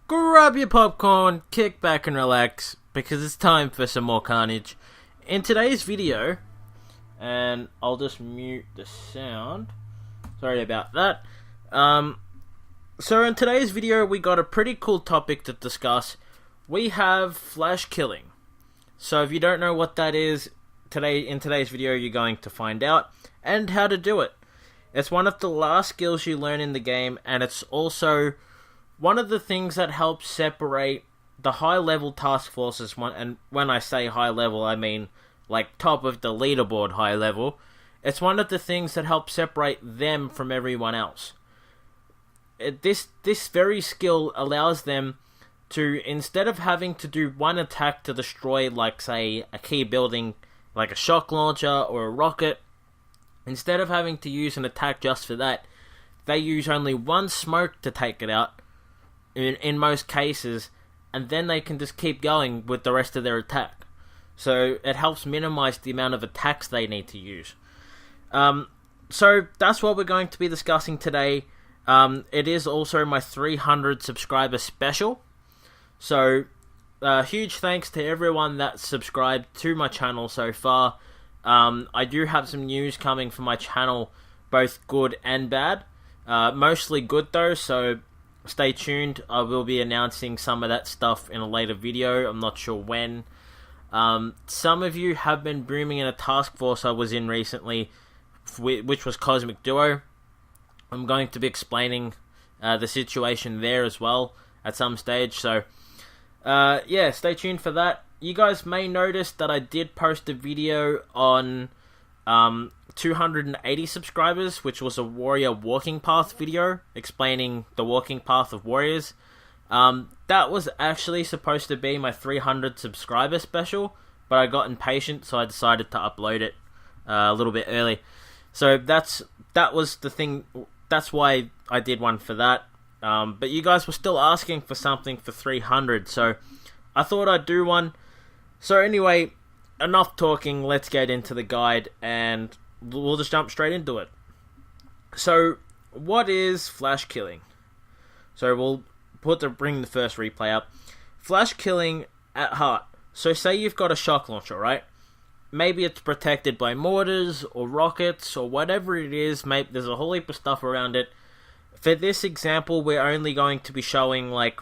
Grab your popcorn, kick back and relax, because it's time for some more Karnage. In today's video, and I'll just mute the sound, sorry about that. So in today's video, we got a pretty cool topic to discuss. We have flash killing. So if you don't know what that is, in today's video you're going to find out, and how to do it. It's one of the last skills you learn in the game, and it's also one of the things that helps separate the high-level task forces, and when I say high-level, I mean like top of the leaderboard high-level. It's one of the things that helps separate them from everyone else. This very skill allows them to, instead of having to do one attack to destroy, like, say, a key building, like a shock launcher or a rocket, instead of having to use an attack just for that, they use only one smoke to take it out, in most cases, and then they can just keep going with the rest of their attack. So it helps minimize the amount of attacks they need to use. So that's what we're going to be discussing today. It is also my 300 subscriber special. So huge thanks to everyone that's subscribed to my channel so far. I do have some news coming for my channel, both good and bad. Mostly good though, so stay tuned. I will be announcing some of that stuff in a later video. I'm not sure when. Some of you have been booming in a task force I was in recently, which was Cosmic Duo. I'm going to be explaining the situation there as well at some stage. So yeah, stay tuned for that. You guys may notice that I did post a video on 280 subscribers, which was a warrior walking path video explaining the walking path of warriors. That was actually supposed to be my 300 subscriber special, but I got impatient, so I decided to upload it a little bit early. So that was the thing. That's why I did one for that. But you guys were still asking for something for 300, so I thought I'd do one. So anyway, enough talking, let's get into the guide, and we'll just jump straight into it. So, what is flash killing? So we'll bring the first replay up. Flash killing at heart. So say you've got a shock launcher, right? Maybe it's protected by mortars or rockets or whatever it is. Maybe there's a whole heap of stuff around it. For this example, we're only going to be showing like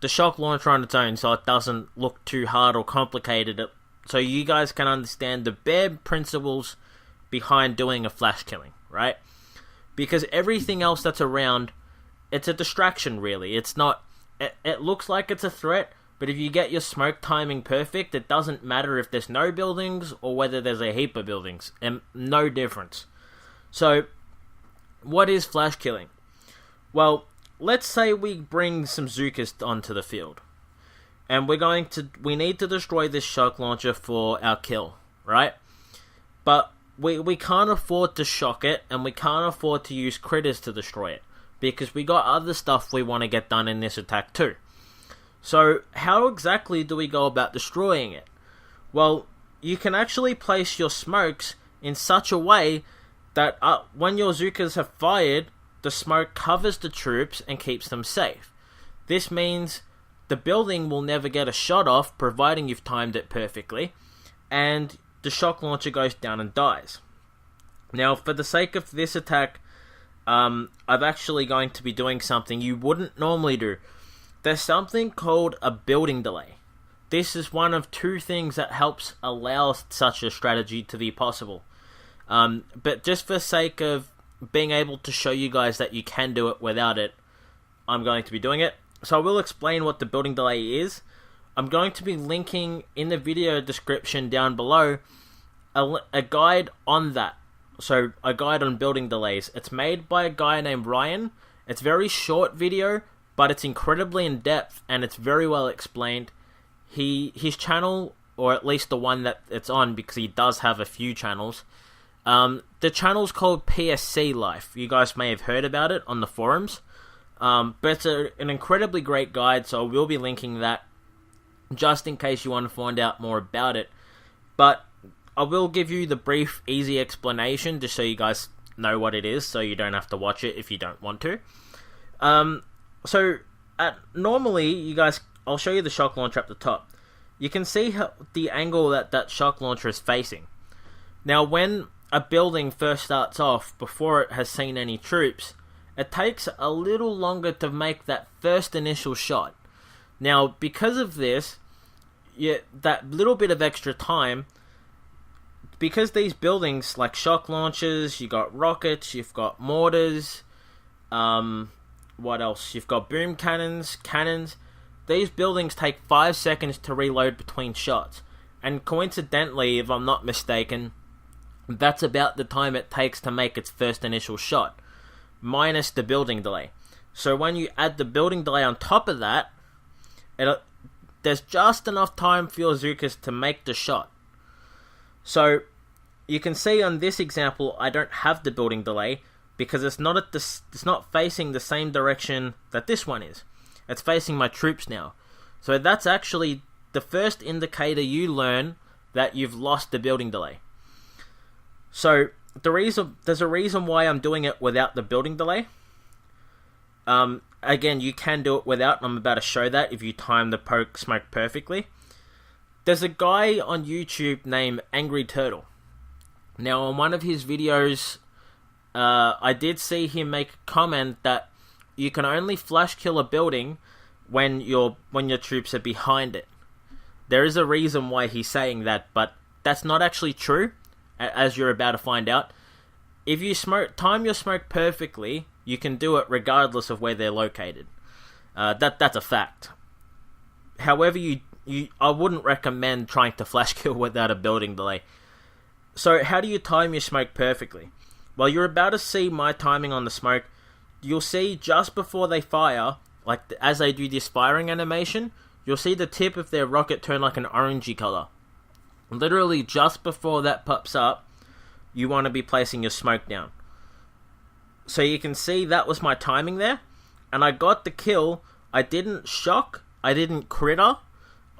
the shock launcher on its own, so it doesn't look too hard or complicated, so you guys can understand the bare principles behind doing a flash killing, right? Because everything else that's around, it's a distraction really. It's not, it looks like it's a threat, but if you get your smoke timing perfect, it doesn't matter if there's no buildings or whether there's a heap of buildings, and no difference. So, what is flash killing? Well, let's say we bring some Zookas onto the field, and we need to destroy this shock launcher for our kill, right? But we can't afford to shock it, and we can't afford to use critters to destroy it, because we got other stuff we want to get done in this attack too. So how exactly do we go about destroying it? Well, you can actually place your smokes in such a way that when your Zookas have fired, the smoke covers the troops and keeps them safe. This means the building will never get a shot off, providing you've timed it perfectly, and the shock launcher goes down and dies. Now, for the sake of this attack, I'm actually going to be doing something you wouldn't normally do. There's something called a building delay. This is one of two things that helps allow such a strategy to be possible. But just for sake of being able to show you guys that you can do it without it, I'm going to be doing it. So I will explain what the building delay is. I'm going to be linking in the video description down below a guide on that. So a guide on building delays. It's made by a guy named Ryan. It's a very short video, but it's incredibly in depth and it's very well explained. His channel, or at least the one that it's on, because he does have a few channels, the channel's called PSC Life. You guys may have heard about it on the forums. But it's an incredibly great guide, so I will be linking that just in case you want to find out more about it. But I will give you the brief, easy explanation just so you guys know what it is, so you don't have to watch it if you don't want to. So normally, you guys, I'll show you the shock launcher up the top. You can see how the angle that shock launcher is facing. Now, when a building first starts off, before it has seen any troops, it takes a little longer to make that first initial shot. Now, because of this, that little bit of extra time, because these buildings, like shock launchers, you got rockets, you've got mortars, what else? You've got boom cannons. These buildings take 5 seconds to reload between shots. And coincidentally, if I'm not mistaken, that's about the time it takes to make its first initial shot, minus the building delay. So when you add the building delay on top of that, there's just enough time for your Zookas to make the shot. So you can see on this example, I don't have the building delay because it's not facing the same direction that this one is. It's facing my troops now. So that's actually the first indicator you learn that you've lost the building delay. So there's a reason why I'm doing it without the building delay. Again, you can do it without, and I'm about to show that if you time the smoke perfectly. There's a guy on YouTube named Angry Turtle. Now, on one of his videos, I did see him make a comment that you can only flash kill a building when your troops are behind it. There is a reason why he's saying that, but that's not actually true, as you're about to find out. If you time your smoke perfectly, you can do it regardless of where they're located. That's a fact. However, I wouldn't recommend trying to flash kill without a building delay. So how do you time your smoke perfectly? Well, you're about to see my timing on the smoke. You'll see just before they fire, like as they do this firing animation, you'll see the tip of their rocket turn like an orangey color. Literally just before that pops up, you want to be placing your smoke down. So you can see that was my timing there, and I got the kill. I didn't shock, I didn't critter,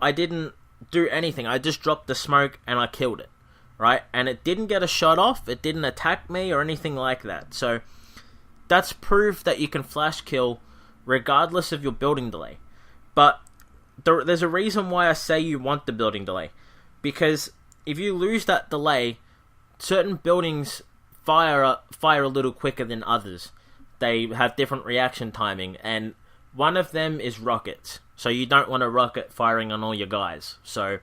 I didn't do anything. I just dropped the smoke and I killed it, right? And it didn't get a shot off, it didn't attack me or anything like that. So that's proof that you can flash kill regardless of your building delay. But there's a reason why I say you want the building delay. Because if you lose that delay, certain buildings fire a little quicker than others. They have different reaction timing, and one of them is rockets. So you don't want a rocket firing on all your guys. So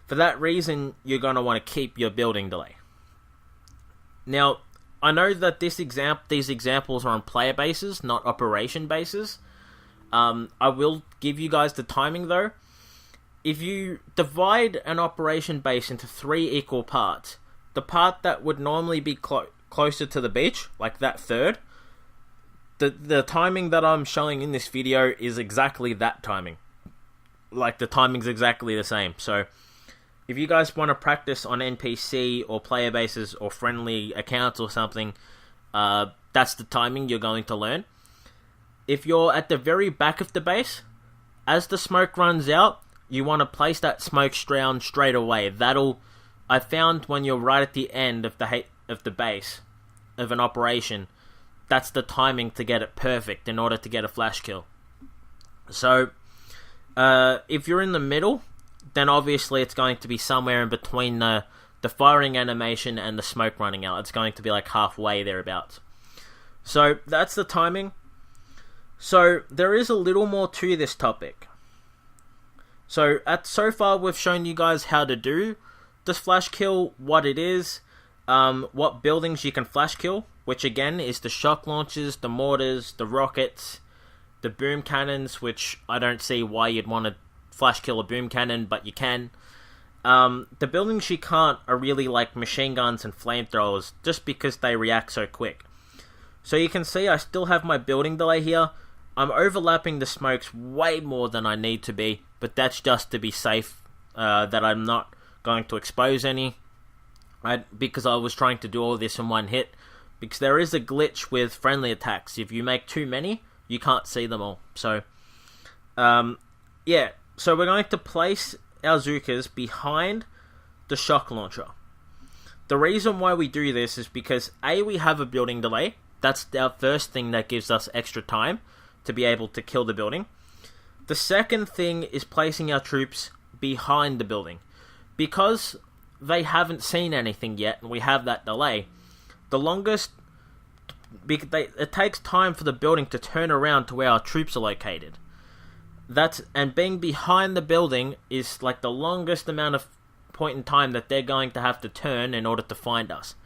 for that reason, you're going to want to keep your building delay. Now, I know that these examples are on player bases, not operation bases. I will give you guys the timing though. If you divide an operation base into 3 equal parts, the part that would normally be closer to the beach, like that third, the timing that I'm showing in this video is exactly that timing. Like, the timing's exactly the same. So if you guys want to practice on NPC or player bases or friendly accounts or something, that's the timing you're going to learn. If you're at the very back of the base, as the smoke runs out, you want to place that smoke down straight away. I found when you're right at the end of the base of an operation, that's the timing to get it perfect in order to get a flash kill. So if you're in the middle, then obviously it's going to be somewhere in between the firing animation and the smoke running out. It's going to be like halfway thereabouts. So that's the timing. So there is a little more to this topic. So far we've shown you guys how to do this flash kill, what it is, what buildings you can flash kill, which again is the shock launchers, the mortars, the rockets, the boom cannons, which I don't see why you'd want to flash kill a boom cannon, but you can. The buildings you can't are really like machine guns and flamethrowers, just because they react so quick. So you can see I still have my building delay here. I'm overlapping the smokes way more than I need to be, but that's just to be safe, that I'm not going to expose any, because I was trying to do all this in one hit, because there is a glitch with friendly attacks. If you make too many, you can't see them all. So, yeah, so we're going to place our Zookas behind the shock launcher. The reason why we do this is because A, we have a building delay. That's our first thing that gives us extra time to be able to kill the building. The second thing is placing our troops behind the building. Because they haven't seen anything yet, and we have that delay, it takes time for the building to turn around to where our troops are located. And being behind the building is like the longest amount of point in time that they're going to have to turn in order to find us.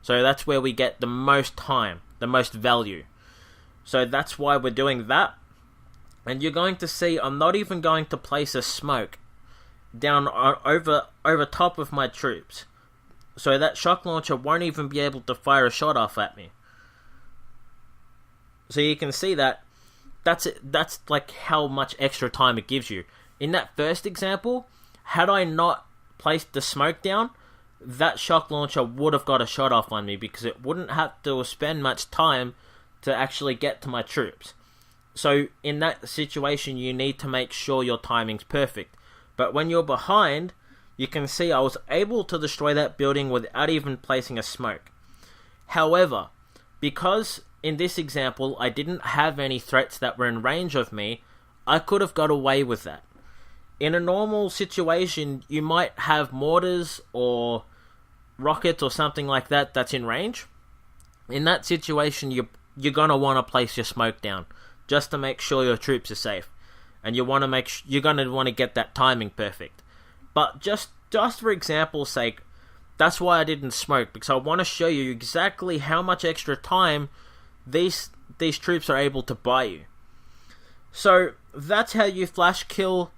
So that's where we get the most time, the most value. So that's why we're doing that. And you're going to see I'm not even going to place a smoke down over top of my troops. So that shock launcher won't even be able to fire a shot off at me. So you can see that that's like how much extra time it gives you. In that first example, had I not placed the smoke down, that shock launcher would have got a shot off on me because it wouldn't have to spend much time to actually get to my troops. So in that situation, you need to make sure your timing's perfect. But when you're behind, you can see I was able to destroy that building without even placing a smoke. However, because in this example I didn't have any threats that were in range of me, I could have got away with that. In a normal situation, you might have mortars or rockets or something like that that's in range. In that situation, you're going to want to place your smoke down just to make sure your troops are safe. And you're going to want to get that timing perfect. But just for example's sake, that's why I didn't smoke, because I want to show you exactly how much extra time these troops are able to buy you. So that's how you flash kill.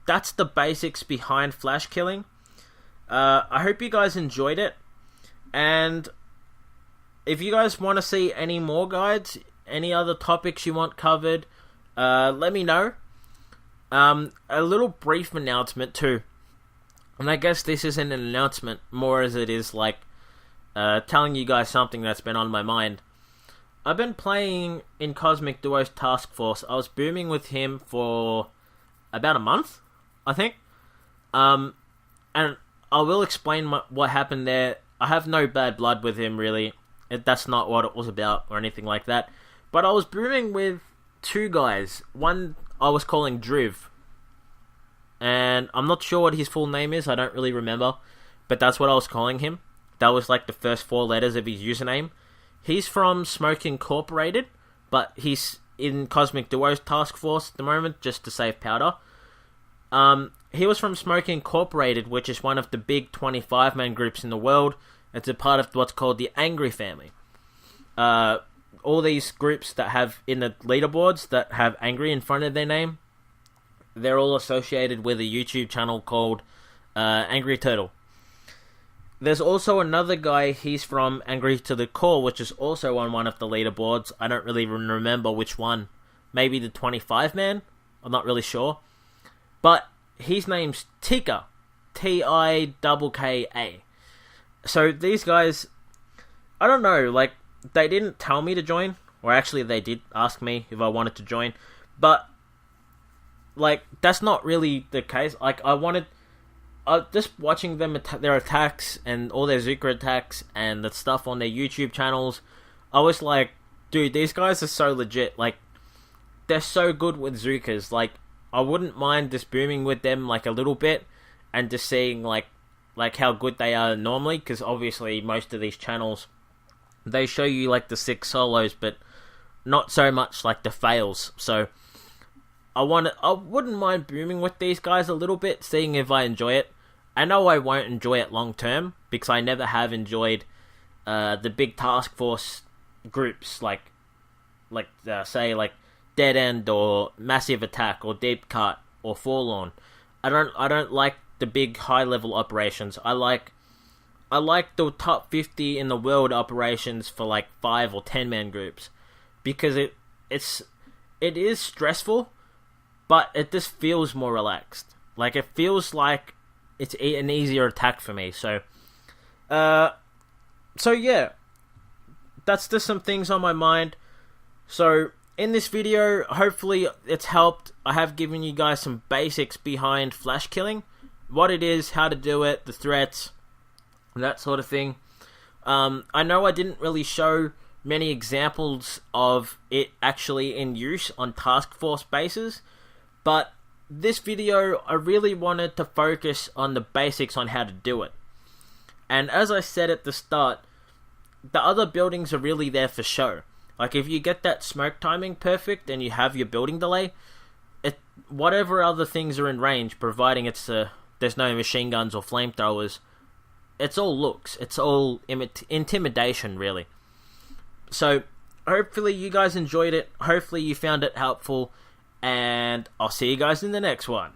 That's the basics behind flash killing. I hope you guys enjoyed it. And if you guys want to see any more guides, any other topics you want covered, let me know. A little brief announcement too. And I guess this isn't an announcement, more as it is like telling you guys something that's been on my mind. I've been playing in Cosmic Duo's Task Force. I was booming with him for about a month, I think. And I will explain what happened there. I have no bad blood with him, really. That's not what it was about or anything like that. But I was booming with two guys. One I was calling Driv. And I'm not sure what his full name is. I don't really remember. But that's what I was calling him. That was like the first 4 letters of his username. He's from Smoke Incorporated, but he's in Cosmic Duo's Task Force at the moment, just to save powder. He was from Smoke Incorporated, which is one of the big 25-man groups in the world. It's a part of what's called the Angry Family. All these groups that have in the leaderboards that have Angry in front of their name, they're all associated with a YouTube channel called Angry Turtle. There's also another guy, he's from Angry to the Core, which is also on one of the leaderboards. I don't really remember which one. Maybe the 25-man? I'm not really sure. But his name's Tika. Tikka. So these guys, I don't know, like, they didn't tell me to join. Or actually, they did ask me if I wanted to join. But, like, that's not really the case. Like, just watching them their attacks and all their Zuka attacks and the stuff on their YouTube channels, I was like, dude, these guys are so legit. Like, they're so good with Zukas. Like, I wouldn't mind just booming with them like a little bit and just seeing like how good they are normally, because obviously most of these channels, they show you like the 6 solos, but not so much like the fails. So I wouldn't mind booming with these guys a little bit, seeing if I enjoy it. I know I won't enjoy it long term, because I never have enjoyed the big task force groups like say like Dead End or Massive Attack or Deep Cut or Forlorn. I don't like the big high level operations. I like the top 50 in the world operations for like 5 or 10 man groups, because it is stressful, but it just feels more relaxed. Like, it feels like it's an easier attack for me. So yeah, that's just some things on my mind. So in this video, hopefully it's helped. I have given you guys some basics behind flash killing, what it is, how to do it, the threats, that sort of thing. I know I didn't really show many examples of it actually in use on task force bases, But this video, I really wanted to focus on the basics on how to do it. And as I said at the start, the other buildings are really there for show. Like, if you get that smoke timing perfect and you have your building delay, whatever other things are in range, providing there's no machine guns or flamethrowers, it's all looks. It's all intimidation, really. So, hopefully you guys enjoyed it. Hopefully you found it helpful. And I'll see you guys in the next one.